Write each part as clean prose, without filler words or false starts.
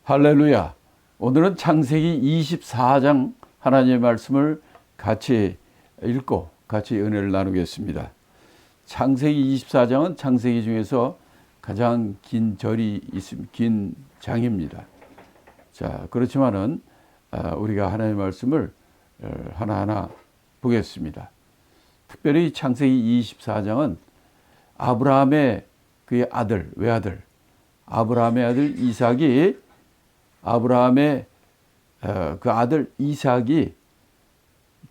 할렐루야. 오늘은 창세기 24장 하나님의 말씀을 같이 읽고 같이 은혜를 나누겠습니다. 창세기 24장은 창세기 중에서 가장 긴 절이 있습니다. 긴 장입니다. 자, 그렇지만은 우리가 하나님의 말씀을 하나하나 보겠습니다. 특별히 창세기 24장은 아브라함의 그의 아들, 외아들, 아브라함의 아들 이삭이 아브라함의 그 아들 이삭이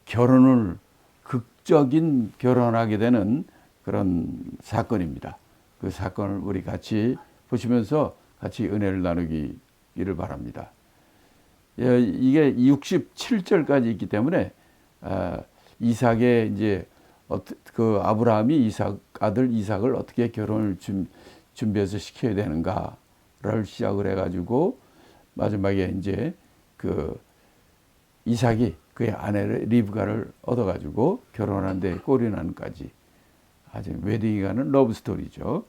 결혼을 극적인 결혼하게 되는 그런 사건입니다. 그 사건을 우리 같이 보시면서 같이 은혜를 나누기를 바랍니다. 이게 67절까지 있기 때문에 이삭의 이제 그 아브라함이 아들 이삭을 어떻게 결혼을 준비해서 시켜야 되는가를 시작을 해가지고 마지막에 이제 그 이삭이 그의 아내를 리브가를 얻어가지고 결혼하는데 꼴이 나는까지 아주 웨딩이 가는 러브 스토리죠.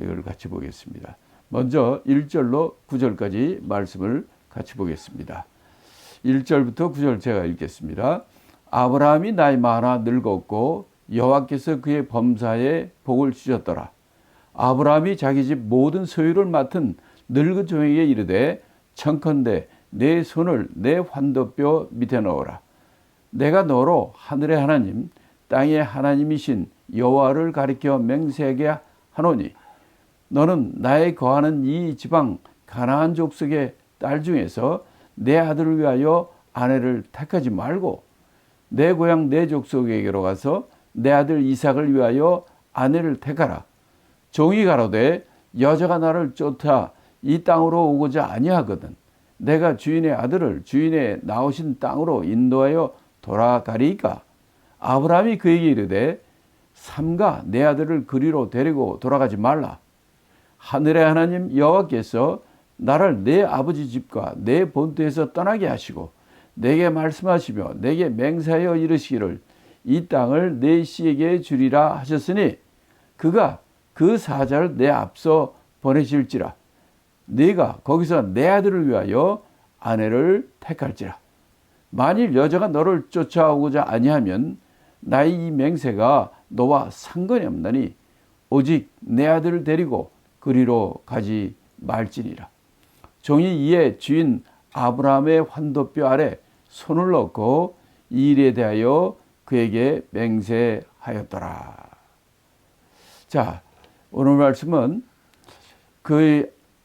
이걸 같이 보겠습니다. 먼저 1절로 9절까지 말씀을 같이 보겠습니다. 1절부터 9절 제가 읽겠습니다. 아브라함이 나이 많아 늙었고 여호와께서 그의 범사에 복을 주셨더라. 아브라함이 자기 집 모든 소유를 맡은 늙은 종에게 이르되 청컨대 내 손을 내 환도뼈 밑에 넣어라. 내가 너로 하늘의 하나님 땅의 하나님이신 여호와를 가리켜 맹세하게 하노니 너는 나의 거하는 이 지방 가나안 족속의 딸 중에서 내 아들을 위하여 아내를 택하지 말고 내 고향 내 족속에게로 가서 내 아들 이삭을 위하여 아내를 택하라. 종이 가로되 여자가 나를 쫓아 이 땅으로 오고자 아니하거든 내가 주인의 아들을 주인의 나오신 땅으로 인도하여 돌아가리이까. 아브라함이 그에게 이르되 삼가 내 아들을 그리로 데리고 돌아가지 말라. 하늘의 하나님 여호와께서 나를 내 아버지 집과 내 본토에서 떠나게 하시고 내게 말씀하시며 내게 맹세하여 이르시기를 이 땅을 내 씨에게 주리라 하셨으니 그가 그 사자를 내 앞서 보내실지라. 네가 거기서 내 아들을 위하여 아내를 택할지라. 만일 여자가 너를 쫓아오고자 아니하면 나의 이 맹세가 너와 상관이 없나니 오직 내 아들을 데리고 그리로 가지 말지니라. 종이 이에 주인 아브라함의 환도뼈 아래 손을 넣고 이 일에 대하여 그에게 맹세하였더라. 자, 오늘 말씀은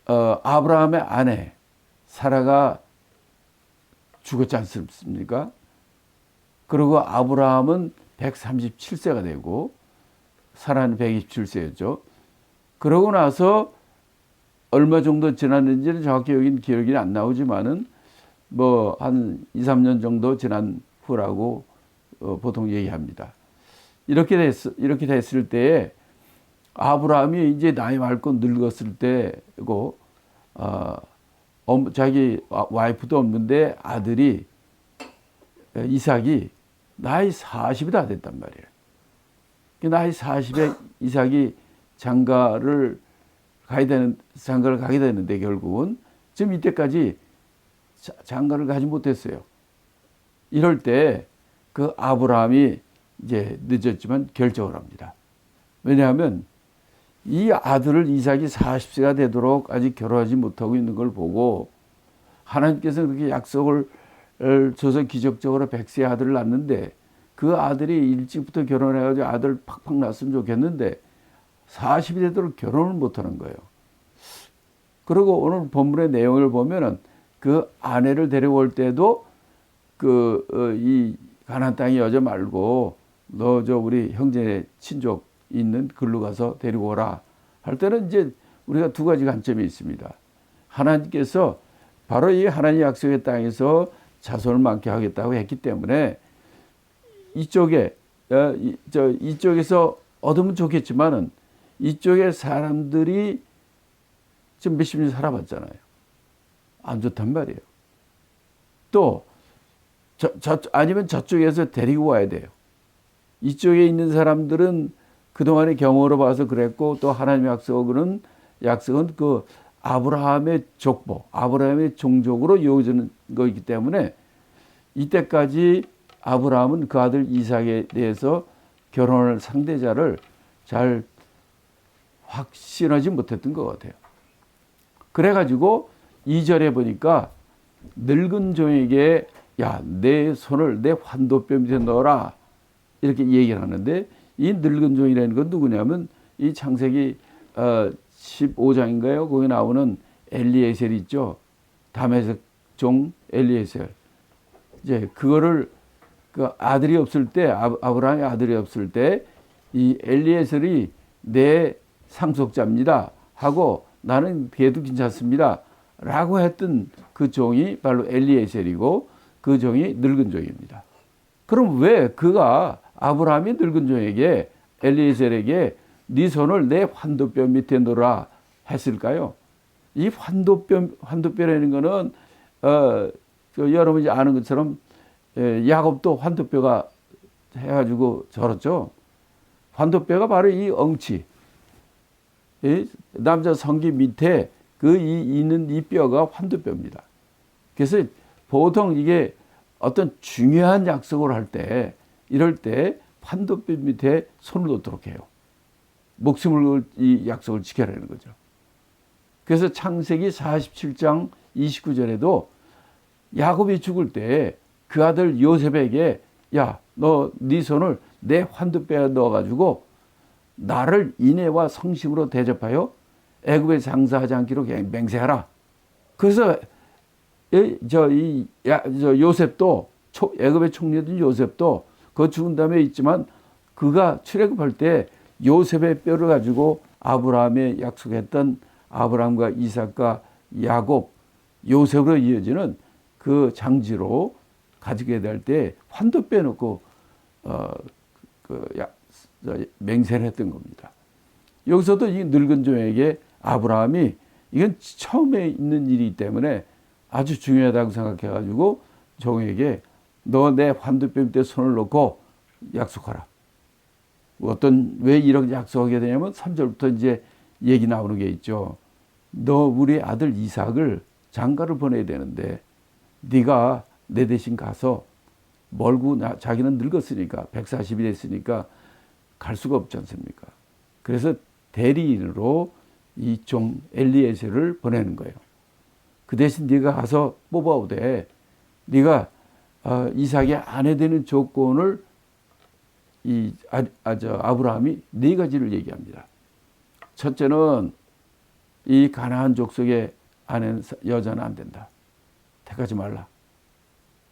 아브라함의 아내 사라가 죽었지 않습니까? 그리고 아브라함은 137세가 되고 사라는 127세였죠. 그러고 나서 얼마 정도 지났는지는 정확히 여긴 기억이 안 나오지만은 뭐 한 2, 3년 정도 지난 후라고 보통 얘기합니다. 이렇게 됐을 때에 아브라함이 이제 나이 많고 늙었을 때고 자기 와이프도 없는데 아들이 이삭이 나이 40이 다 됐단 말이에요. 나이 40에 이삭이 장가를 가게 되는데 결국은 지금 이때까지 장가를 가지 못했어요. 이럴 때 그 아브라함이 이제 늦었지만 결정을 합니다. 왜냐하면 이 아들을 이삭이 40세가 되도록 아직 결혼하지 못하고 있는 걸 보고 하나님께서 그렇게 약속을 줘서 기적적으로 100세의 아들을 낳는데 그 아들이 일찍부터 결혼해가지고 아들 팍팍 낳았으면 좋겠는데 40이 되도록 결혼을 못하는 거예요. 그리고 오늘 본문의 내용을 보면은 그 아내를 데려올 때도 이 가나안 땅의 여자 말고 너 우리 형제 친족 있는 글로 가서 데리고 오라 할 때는 이제 우리가 두 가지 관점이 있습니다. 하나님께서 바로 이 하나님 약속의 땅에서 자손을 많게 하겠다고 했기 때문에 이쪽에서 얻으면 좋겠지만은 이쪽에 사람들이 지금 몇십 년 살아봤잖아요. 안 좋단 말이에요. 또 아니면 저쪽에서 데리고 와야 돼요. 이쪽에 있는 사람들은 그동안의 경험으로 봐서 그랬고 또 하나님의 약속은 그 아브라함의 족보, 아브라함의 종족으로 이어지는 거이기 때문에 이때까지 아브라함은 그 아들 이삭에 대해서 결혼할 상대자를 잘 확신하지 못했던 것 같아요. 그래가지고 2절에 보니까 늙은 종에게 야, 내 손을 내 환도뼈 밑에 넣어라 이렇게 얘기를 하는데, 이 늙은 종이라는 건 누구냐면 이 창세기 15장인가요? 거기 나오는 엘리에셀 있죠. 다메섹 종 엘리에셀. 이제 그거를 그 아들이 없을 때, 아브라함의 아들이 없을 때 이 엘리에셀이 내 상속자입니다 하고 나는 걔도 괜찮습니다 라고 했던 그 종이 바로 엘리에셀이고, 그 종이 늙은 종입니다. 그럼 왜 그가 아브라함이 늙은 종에게, 엘리에셀에게 네 손을 내 환도뼈 밑에 넣으라 했을까요? 이 환도뼈라는 거는 여러분이 아는 것처럼 야곱도 환도뼈가 해가지고 저렇죠. 환도뼈가 바로 이 엉치, 이 남자 성기 밑에 있는 이 뼈가 환도뼈입니다. 그래서 보통 이게 어떤 중요한 약속을 할 때, 이럴 때 환도뼈 밑에 손을 놓도록 해요. 목숨을 이 약속을 지켜라는 거죠. 그래서 창세기 47장 29절에도 야곱이 죽을 때 그 아들 요셉에게 야, 너 네 손을 내 환도뼈에 넣어가지고 나를 인애와 성심으로 대접하여 애굽에 장사하지 않기로 맹세하라. 그래서 요셉도 애굽의 총리였던 요셉도 그 죽은 다음에 있지만 그가 출애굽할 때 요셉의 뼈를 가지고 아브라함에 약속했던 아브라함과 이삭과 야곱, 요셉으로 이어지는 그 장지로 가지게 될 때 환도뼈 놓고 맹세를 했던 겁니다. 여기서도 이 늙은 종에게 아브라함이 이건 처음에 있는 일이기 때문에 아주 중요하다고 생각해가지고 종에게 너 내 환도뼈 밑에 손을 놓고 약속하라. 왜 이렇게 약속하게 되냐면 3절부터 이제 얘기 나오는 게 있죠. 너 우리 아들 이삭을 장가를 보내야 되는데 네가 내 대신 가서 멀고 자기는 늙었으니까 140이 됐으니까 갈 수가 없지 않습니까? 그래서 대리인으로 이 종 엘리에셀을 보내는 거예요. 그 대신 네가 가서 뽑아오되 네가 이삭의 아내 되는 조건을 아브라함이 네 가지를 얘기합니다. 첫째는 이 가나안 족속의 아내는 여자는 안 된다. 택하지 말라.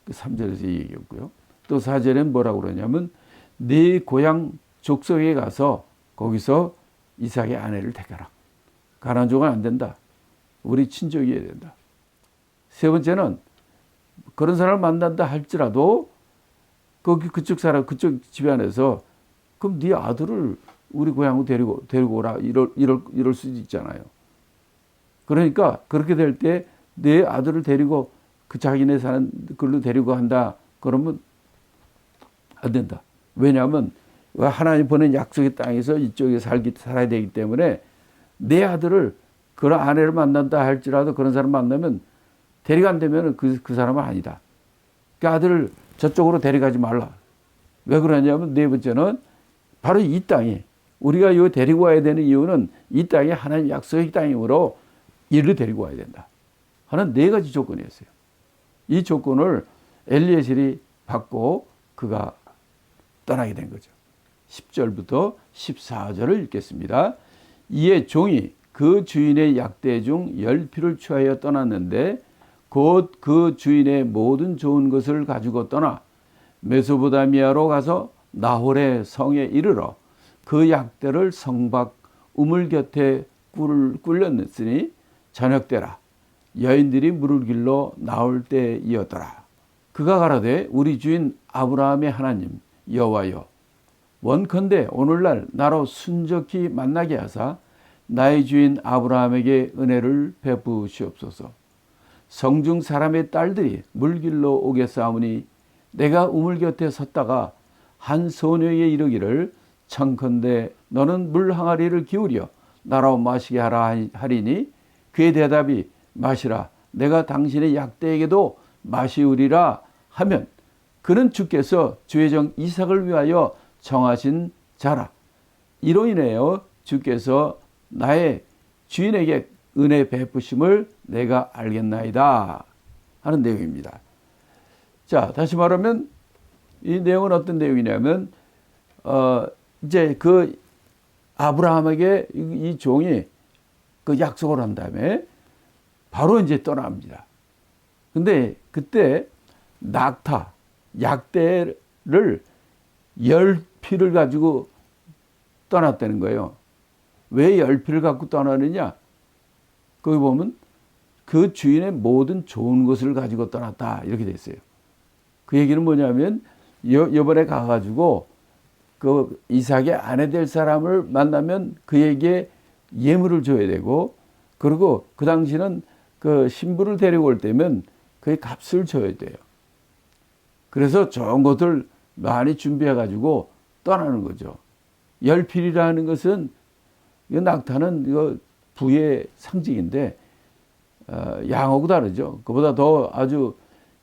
그 3절에서 얘기했고요. 또 4절엔 뭐라고 그러냐면 네 고향 족속에 가서 거기서 이삭의 아내를 택하라. 가나안 족은 안 된다. 우리 친족이어야 된다. 세 번째는 그런 사람을 만난다 할지라도 그쪽 집안에서 그럼 네 아들을 우리 고향으로 데리고 오라 이럴 수도 있잖아요. 그러니까 그렇게 될 때 내 아들을 데리고 그 자기네 사는 걸로 데리고 한다 그러면 안 된다. 왜냐하면 하나님 보낸 약속의 땅에서 이쪽에 살아야 되기 때문에 내 아들을 그런 아내를 만난다 할지라도 그런 사람 만나면 데려간다면 그 사람은 아니다. 그 아들을 저쪽으로 데려가지 말라. 왜 그러냐면 네 번째는 바로 이 땅이 우리가 이 데리고 와야 되는 이유는 이 땅이 하나님 약속의 땅이므로 이를 데리고 와야 된다 하는 네 가지 조건이었어요. 이 조건을 엘리에셀이 받고 그가 떠나게 된 거죠. 10절부터 14절을 읽겠습니다. 이에 종이 그 주인의 약대 중 10피를 취하여 떠났는데 곧 그 주인의 모든 좋은 것을 가지고 떠나 메소포타미아로 가서 나홀의 성에 이르러 그 약대를 성 밖 우물 곁에 꿀렸으니 저녁 때라 여인들이 물을 길러 나올 때이었더라. 그가 가라되 우리 주인 아브라함의 하나님 여호와여 원컨대 오늘날 나로 순적히 만나게 하사 나의 주인 아브라함에게 은혜를 베푸시옵소서. 성중 사람의 딸들이 물 길러 오겠사오니 내가 우물 곁에 섰다가 한 소녀에게 이르기를 청컨대 너는 물 항아리를 기울여 나로 마시게 하라 하리니 그의 대답이 마시라. 내가 당신의 약대에게도 마시우리라 하면 그는 주께서 주의 종 이삭을 위하여 정하신 자라. 이로 인하여 주께서 나의 주인에게 은혜 베푸심을 내가 알겠나이다 하는 내용입니다. 자, 다시 말하면 이 내용은 어떤 내용이냐면 이제 그 아브라함에게 이 종이 그 약속을 한 다음에 바로 이제 떠납니다. 근데 그때 낙타, 약대를 10피를 가지고 떠났다는 거예요. 왜 10피를 갖고 떠나느냐? 거기 보면 그 주인의 모든 좋은 것을 가지고 떠났다 이렇게 돼 있어요. 그 얘기는 뭐냐면 이번에 가가지고 그 이삭의 아내 될 사람을 만나면 그에게 예물을 줘야 되고, 그리고 그 당시는 그 신부를 데리고 올 때면 그의 값을 줘야 돼요. 그래서 좋은 것들 많이 준비해가지고 떠나는 거죠. 열필이라는 것은, 이 낙타는 이거 부의 상징인데, 양하고 다르죠. 그보다 더 아주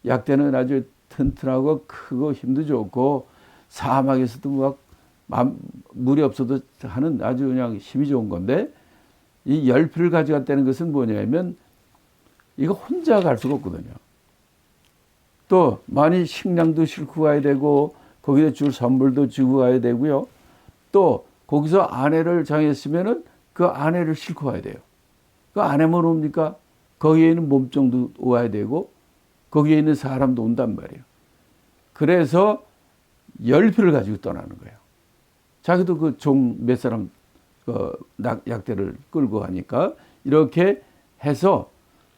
약대는 아주 튼튼하고 크고 힘도 좋고 사막에서도 막 물이 없어도 하는 아주 그냥 힘이 좋은 건데, 이 열필을 가져갔다는 것은 뭐냐면 이거 혼자 갈 수가 없거든요. 또 많이 식량도 싣고 가야 되고 거기에 줄 선물도 주고 가야 되고요. 또 거기서 아내를 정했으면은 그 아내를 싣고 가야 돼요. 그 아내만 옵니까? 거기에 있는 몸종도 와야 되고 거기에 있는 사람도 온단 말이에요. 그래서 열필을 가지고 떠나는 거예요. 자기도 그 종 몇 사람 약대를 끌고 가니까 이렇게 해서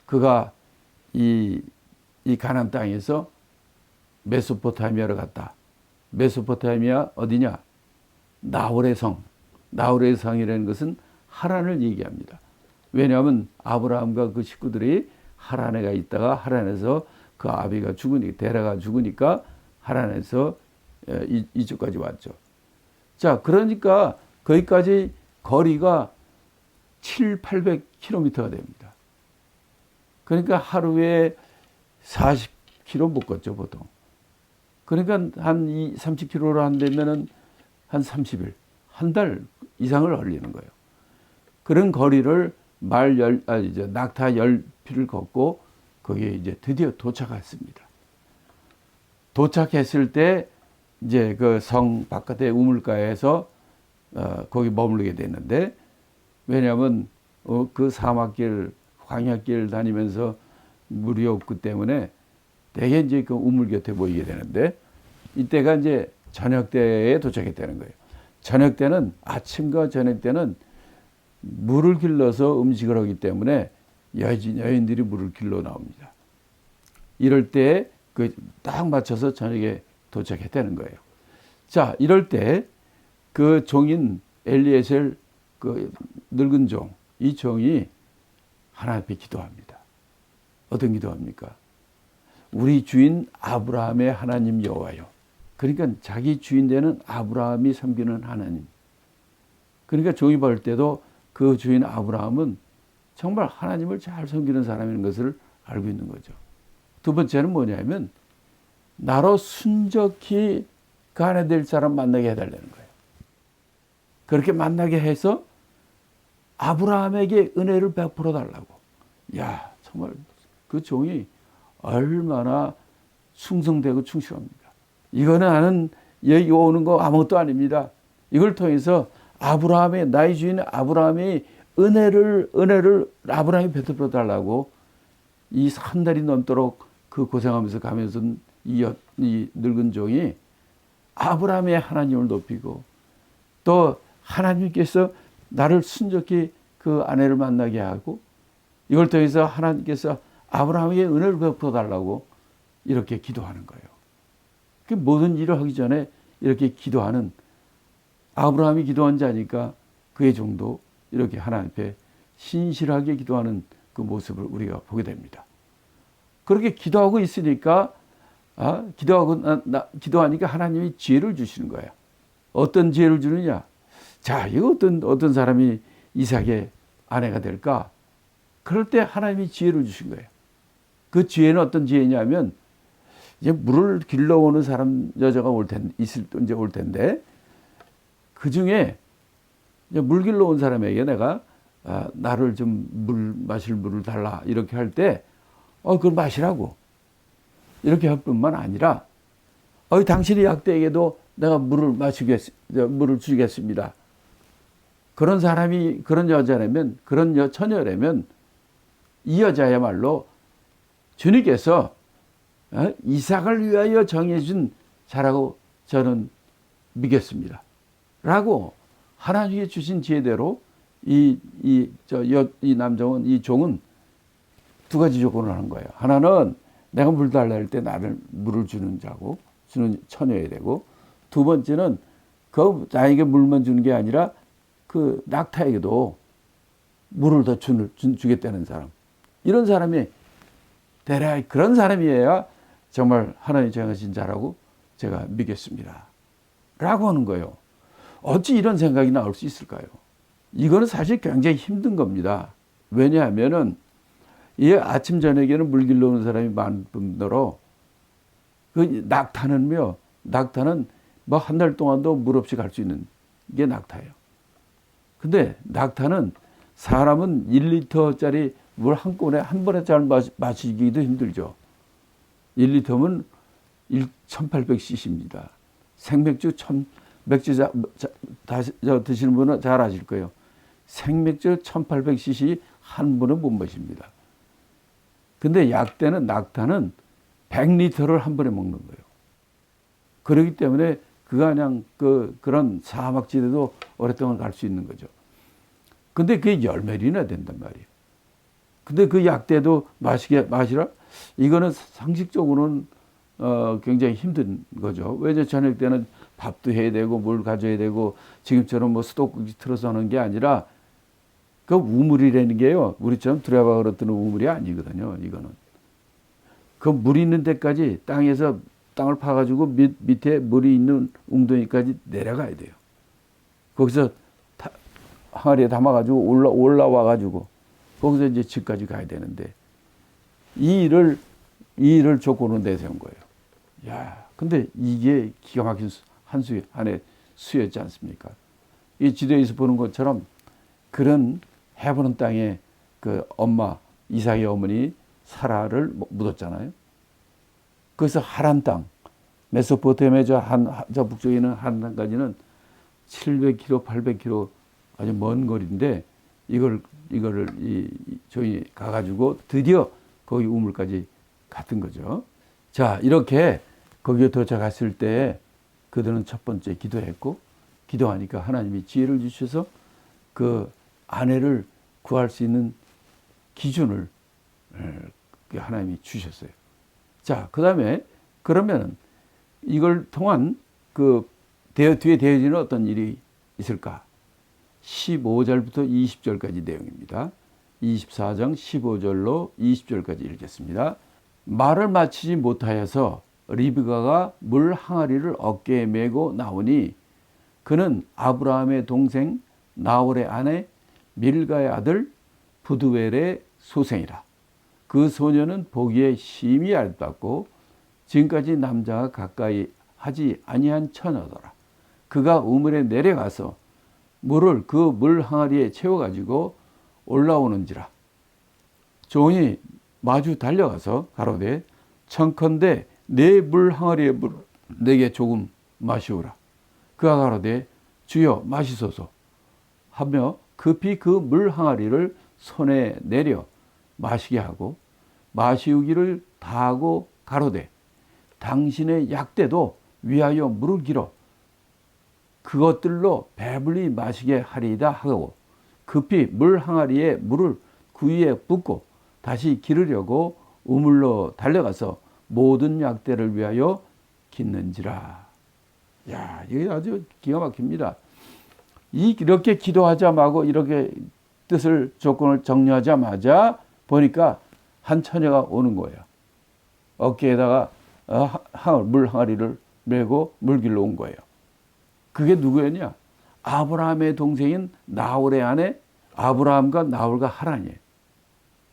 그가 이 가나안 땅에서 메소포타미아로 갔다. 메소포타미아 어디냐? 나홀의 성. 나홀의 성이라는 것은 하란을 얘기합니다. 왜냐하면 아브라함과 그 식구들이 하란에 가 있다가 하란에서 그 아비가 죽으니까, 데라가 죽으니까 하란에서 이쪽까지 왔죠. 자, 그러니까 거기까지 거리가 700-800km가 됩니다. 그러니까 하루에 40km 못 걷죠, 보통. 그러니까 한 30km로 한다면은 한 30일, 한 달 이상을 걸리는 거예요. 그런 거리를 낙타 10피를 걷고 거기에 이제 드디어 도착했습니다. 도착했을 때 이제 그 성 바깥의 우물가에서 거기 머무르게 됐는데, 왜냐하면 그 사막길, 광야길 다니면서 물이 없기 때문에 대개 이제 그 우물 곁에 모이게 되는데, 이때가 이제 저녁 때에 도착했다는 거예요. 저녁 때는, 아침과 저녁 때는 물을 길러서 음식을 하기 때문에 여인들이 물을 길러 나옵니다. 이럴 때 그 딱 맞춰서 저녁에 도착했다는 거예요. 자, 이럴 때 그 종인 엘리에셀, 그 늙은 종, 이 종이 하나님 앞에 기도합니다. 어떤 기도합니까? 우리 주인 아브라함의 하나님 여호와요. 그러니까 자기 주인 되는 아브라함이 섬기는 하나님. 그러니까 종이 볼 때도 그 주인 아브라함은 정말 하나님을 잘 섬기는 사람인 것을 알고 있는 거죠. 두 번째는 뭐냐면 나로 순적히 그 아내 될 사람 만나게 해달라는 거예요. 그렇게 만나게 해서 아브라함에게 은혜를 베풀어 달라고. 야, 정말 그 종이 얼마나 충성되고 충실합니까? 이거는 나는 여기 오는 거 아무것도 아닙니다. 이걸 통해서 아브라함의, 나의 주인 아브라함이 은혜를 아브라함이 베풀어 달라고 이 한 달이 넘도록 그 고생하면서 가면서 이 늙은 종이 아브라함의 하나님을 높이고, 또 하나님께서 나를 순적히 그 아내를 만나게 하고, 이걸 통해서 하나님께서 아브라함에게 은혜를 베풀어 달라고 이렇게 기도하는 거예요. 그 모든 일을 하기 전에 이렇게 기도하는, 아브라함이 기도한 자니까 그의 종도 이렇게 하나님 앞에 신실하게 기도하는 그 모습을 우리가 보게 됩니다. 그렇게 기도하고 있으니까 기도하니까 하나님이 지혜를 주시는 거예요. 어떤 지혜를 주느냐? 자, 이거 어떤 사람이 이삭의 아내가 될까? 그럴 때 하나님이 지혜를 주신 거예요. 그 지혜는 어떤 지혜냐면 이제 물을 길러오는 사람 여자가 이제 올 텐데 그 중에 물 길러온 사람에게 내가 나를 좀 마실 물을 달라 이렇게 할 때 그걸 마시라고 이렇게 할 뿐만 아니라 당신의 약대에게도 내가 물을 주겠습니다. 그런 사람이 그런 여자라면 그런 처녀라면 이 여자야말로 주님께서 이삭을 위하여 정해준 자라고 저는 믿겠습니다. 라고 하나님이 주신 지혜대로 이 남종은 이 종은 두 가지 조건을 하는 거예요. 하나는 내가 물 달라 할 때 나를 물을 주는 처녀여야 되고, 두 번째는 나에게 물만 주는 게 아니라 그 낙타에게도 물을 더 주겠다는 사람. 이런 사람이 그런 사람이어야 정말 하나님 정하신 자라고 제가 믿겠습니다. 라고 하는 거예요. 어찌 이런 생각이 나올 수 있을까요? 이거는 사실 굉장히 힘든 겁니다. 왜냐하면은 이 아침 저녁에는 물 길러오는 사람이 많은 뿐더러 그 낙타는 뭐 한 달 동안도 물 없이 갈 수 있는 게 낙타예요. 근데 낙타는 사람은 1리터짜리 물 한 번에 잘 마시기도 힘들죠. 1리터면 1800cc입니다. 생맥주 드시는 분은 잘 아실 거예요. 생맥주 1800cc 한 번은 못 마십니다. 근데 낙타는 100리터를 한 번에 먹는 거예요. 그렇기 때문에 그냥 그런 사막지대도 오랫동안 갈 수 있는 거죠. 근데 그게 열매리나 된단 말이에요. 근데 그 약대도 마시라? 이거는 상식적으로는 굉장히 힘든 거죠. 왜냐면 저녁 때는 밥도 해야 되고 물 가져야 되고 지금처럼 뭐 수도꼭지 틀어서 하는 게 아니라 그 우물이라는 게요. 우리처럼 두레바 걸어뜨는 우물이 아니거든요. 이거는. 그 물 있는 데까지 땅을 파가지고 밑에 물이 있는 웅덩이까지 내려가야 돼요. 거기서 항아리에 담아가지고 올라와가지고 거기서 이제 집까지 가야 되는데 이 일을 조건으로 내세운 거예요. 야, 근데 이게 기가 막힌 하나의 수였지 않습니까? 이 지도에서 보는 것처럼 그런 해보는 땅에 그 이삭의 어머니 사라를 묻었잖아요. 그래서 하란 땅, 메소포타미아 저 북쪽에 있는 하란 땅까지는 700km, 800km 아주 먼 거리인데 이거를 저희 가가지고 드디어 거기 우물까지 갔던 거죠. 자, 이렇게 거기에 도착했을 때 그들은 첫 번째 기도했고, 기도하니까 하나님이 지혜를 주셔서 그 아내를 구할 수 있는 기준을 하나님이 주셨어요. 자, 그 다음에 그러면 이걸 통한 뒤에 되어지는 어떤 일이 있을까? 15절부터 20절까지 내용입니다. 24장 15절로 20절까지 읽겠습니다. 말을 마치지 못하여서 리브가가 물 항아리를 어깨에 메고 나오니 그는 아브라함의 동생 나홀의 아내 밀가의 아들 부두엘의 소생이라. 그 소녀는 보기에 심히 아름답고 지금까지 남자가 가까이 하지 아니한 처녀더라. 그가 우물에 내려가서 물을 그 물 항아리에 채워가지고 올라오는지라. 종이 마주 달려가서 가로되 청컨대 내 물 항아리에 물 내게 조금 마시오라. 그가 가로되 주여 마시소서 하며 급히 그 물 항아리를 손에 내려 마시게 하고 마시우기를 다하고 가로되 당신의 약대도 위하여 물을 길어 그것들로 배불리 마시게 하리이다 하고 급히 물 항아리에 물을 그 위에 붓고 다시 기르려고 우물로 달려가서 모든 약대를 위하여 깃는지라. 야, 이게 아주 기가 막힙니다. 이렇게 기도하자마고 이렇게 조건을 정리하자마자 보니까 한 처녀가 오는 거예요. 어깨에다가 물 항아리를 메고 물길로 온 거예요. 그게 누구였냐? 아브라함의 동생인 나홀의 아내 아브라함과 나홀과 하란이에요.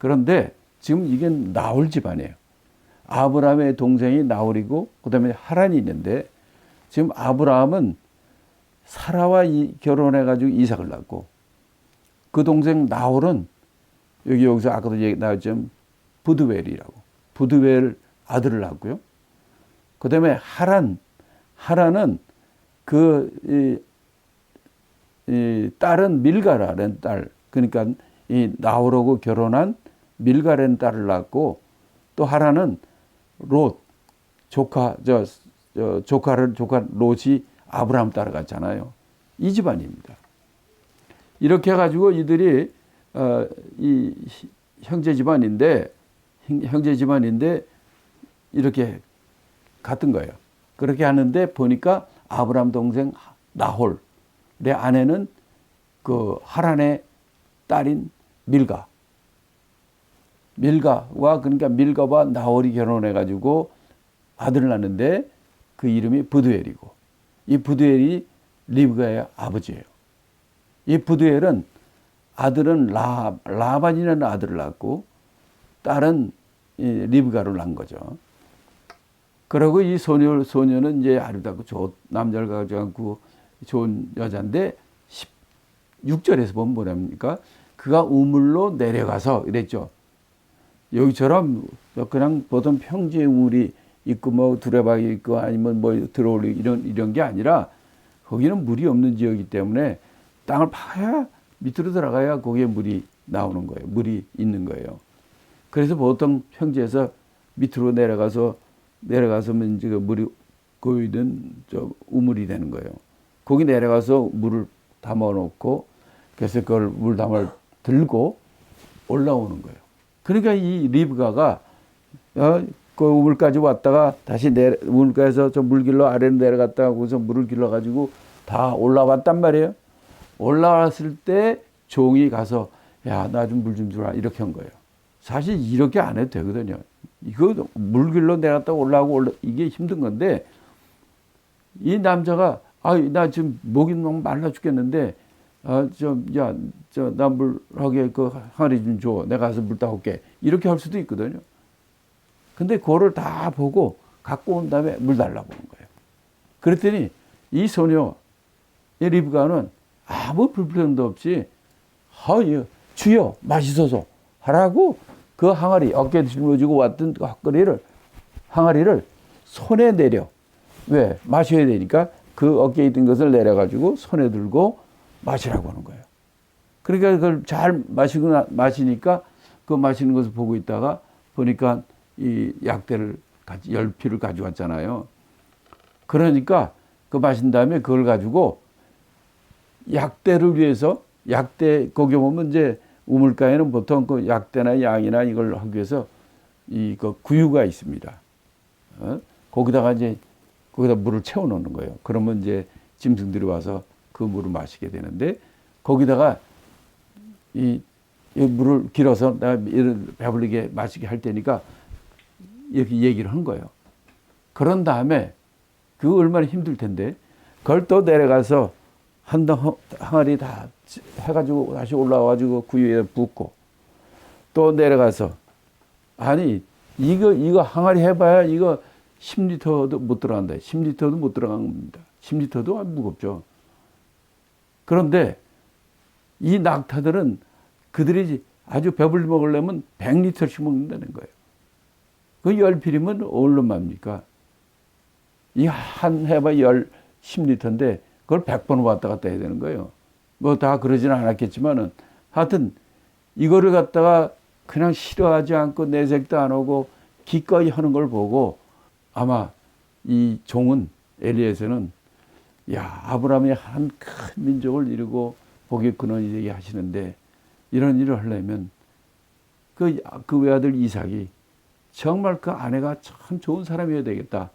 그런데 지금 이게 나홀 집안이에요. 아브라함의 동생이 나홀이고 그다음에 하란이 있는데 지금 아브라함은 사라와 결혼해가지고 이삭을 낳고 그 동생 나홀은 여기서 아까도 얘기 나왔지만 부드웰이라고 부드웰 아들을 낳고요. 그다음에 하란은 그 이 딸은 밀가라는 딸, 그러니까 이 나홀하고 결혼한 밀가라는 딸을 낳고 또 하란은 롯 조카 조카 롯이 아브라함 따라갔잖아요. 이 집안입니다. 이렇게 해가지고 이들이 이 형제 집안인데 이렇게 같은 거예요. 그렇게 하는데 보니까 아브라함 동생 나홀, 내 아내는 그 하란의 딸인 밀가와 그러니까 밀가와 나홀이 결혼해가지고 아들을 낳는데 그 이름이 부두엘이고 이 부두엘이 리브가의 아버지예요. 이 부두엘은 아들은 라반이라는 아들을 낳고 딸은 리브가를 낳은 거죠. 그리고 이 소녀는 이제 아름답고 남자를 가지고 좋은 여자인데 16절에서 보면 뭐랍니까? 그가 우물로 내려가서 이랬죠. 여기처럼 그냥 보통 평지에 우물이 있고 뭐 두레박이 있고 아니면 뭐 들어올리 이런 게 아니라 거기는 물이 없는 지역이기 때문에 땅을 파야 밑으로 들어가야 거기에 물이 나오는 거예요. 물이 있는 거예요. 그래서 보통 평지에서 밑으로 내려가서면 이제 물이 고이는 우물이 되는 거예요. 거기 내려가서 물을 담아 놓고 그래서 그걸 물담을 들고 올라오는 거예요. 그러니까 이 리브가가 그 우물까지 왔다가 다시 우물가에서 저 물 길러 아래로 내려갔다가 거기서 물을 길러 가지고 다 올라왔단 말이에요. 올라왔을 때 종이 가서 야, 나 좀 물 좀 주라 이렇게 한 거예요. 사실 이렇게 안 해도 되거든요. 이거 물 길러 내려갔다가 올라오고 이게 힘든 건데 이 남자가 나 지금 목이 너무 말라 죽겠는데 나 물하게 그 항아리 좀 줘. 내가 가서 물 따올게. 이렇게 할 수도 있거든요. 근데 그거를 다 보고 갖고 온 다음에 물 달라고 하는 거예요. 그랬더니 이 소녀, 이 리브가는 아무 불편도 없이 주여 마시소서 하라고 그 항아리 어깨에 짊어지고 왔던 그 항아리를 손에 내려. 왜? 마셔야 되니까 그 어깨에 있던 것을 내려가지고 손에 들고 마시라고 하는 거예요. 그러니까 그걸 잘 마시니까 그 마시는 것을 보고 있다가 보니까 이 약대를 10피를 가져왔잖아요. 그러니까 그 마신 다음에 그걸 가지고 약대를 위해서 거기 보면 이제 우물가에는 보통 그 약대나 양이나 이걸 하기 위해서 그 구유가 있습니다. 거기다 물을 채워 놓는 거예요. 그러면 이제 짐승들이 와서 그 물을 마시게 되는데 거기다가 이 물을 길어서 내가 배불리게 마시게 할 테니까 이렇게 얘기를 한 거예요. 그런 다음에 그거 얼마나 힘들 텐데 그걸 또 내려가서 한 항아리 다 해가지고 다시 올라와가지고 구유에 붓고 또 내려가서 이거 항아리 해봐야 이거 10리터도 못 들어간다. 10리터도 못 들어간 겁니다. 10리터도 무겁죠. 그런데 이 낙타들은 그들이 아주 배불리 먹으려면 100리터씩 먹는다는 거예요. 그 10필이면 얼마입니까? 이 한 해봐 10리터인데 그걸 100번 왔다 갔다 해야 되는 거예요. 뭐 다 그러지는 않았겠지만은 하여튼 이거를 갖다가 그냥 싫어하지 않고 내색도 안 하고 기꺼이 하는 걸 보고 아마 이 종은 엘리에서는 아브라함이 한 큰 민족을 이루고 복의 근원이 되게 하시는데 이런 일을 하려면 그 외아들 이삭이 정말 그 아내가 참 좋은 사람이어야 되겠다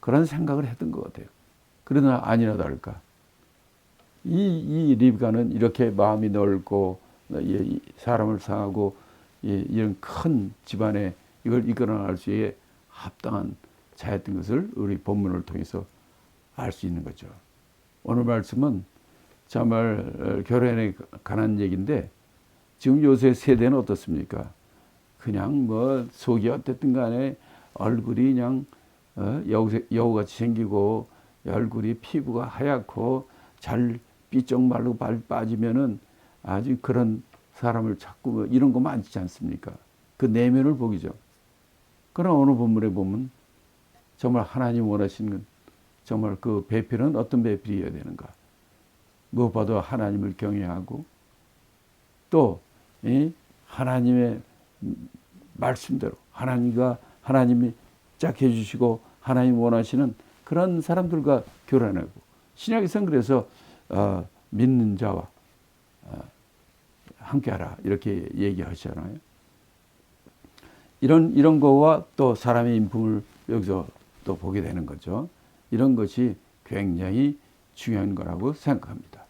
그런 생각을 했던 것 같아요. 그러나 아니나 다를까 이 리브가는 이렇게 마음이 넓고 사람을 상하고 이런 큰 집안에 이걸 이끌어나갈 수에 합당한 자였던 것을 우리 본문을 통해서 알 수 있는 거죠. 오늘 말씀은 정말 결혼에 관한 얘기인데 지금 요새 세대는 어떻습니까? 그냥 뭐 속이 어쨌든 간에 얼굴이 그냥 여우같이 생기고 얼굴이 피부가 하얗고 잘 삐쩍 말르고 발 빠지면은 아주 그런 사람을 찾고 뭐 이런 거 많지 않습니까? 그 내면을 보기죠. 그러나 어느 본문에 보면 정말 하나님 원하시는 건 정말 그 배필은 어떤 배필이어야 되는가? 무엇보다 하나님을 경외하고 또 하나님의 말씀대로 하나님이 짝 해주시고 하나님 원하시는 그런 사람들과 교란하고 신약에서는 그래서 믿는 자와 함께하라 이렇게 얘기하시잖아요. 이런 거와 또 사람의 인품을 여기서 또 보게 되는 거죠. 이런 것이 굉장히 중요한 거라고 생각합니다.